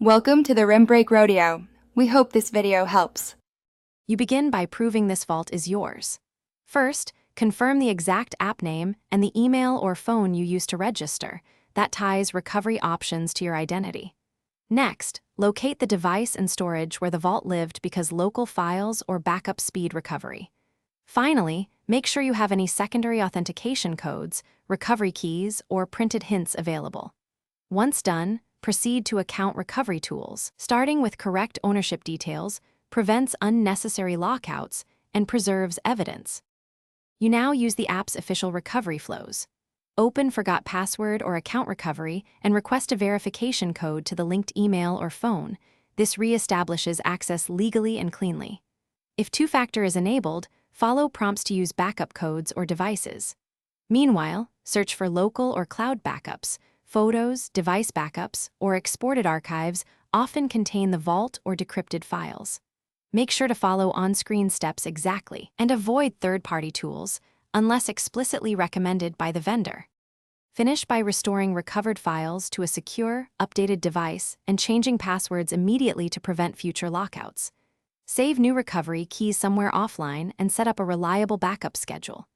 Welcome to the Rim Break Rodeo. We hope this video helps. You begin by proving this vault is yours. First, confirm the exact app name and the email or phone you used to register. That ties recovery options to your identity. Next, locate the device and storage where the vault lived because local files or backup speed recovery. Finally, make sure you have any secondary authentication codes, recovery keys, or printed hints available. Once done, proceed to account recovery tools. Starting with correct ownership details prevents unnecessary lockouts and preserves evidence. You now use the app's official recovery flows. Open forgot password or account recovery and request a verification code to the linked email or phone. This reestablishes access legally and cleanly. If two-factor is enabled, follow prompts to use backup codes or devices. Meanwhile, search for local or cloud backups. Photos, device backups, or exported archives often contain the vault or decrypted files. Make sure to follow on-screen steps exactly and avoid third-party tools unless explicitly recommended by the vendor. Finish by restoring recovered files to a secure, updated device and changing passwords immediately to prevent future lockouts. Save new recovery keys somewhere offline and set up a reliable backup schedule.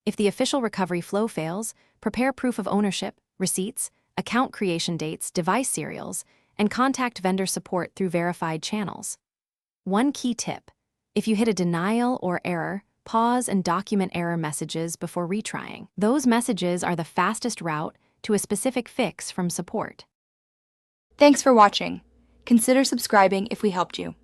If the official recovery flow fails, prepare proof of ownership, receipts, account creation dates, device serials, and contact vendor support through verified channels. One key tip: if you hit a denial or error, pause and document error messages before retrying. Those messages are the fastest route to a specific fix from support. Thanks for watching. Consider subscribing if we helped you.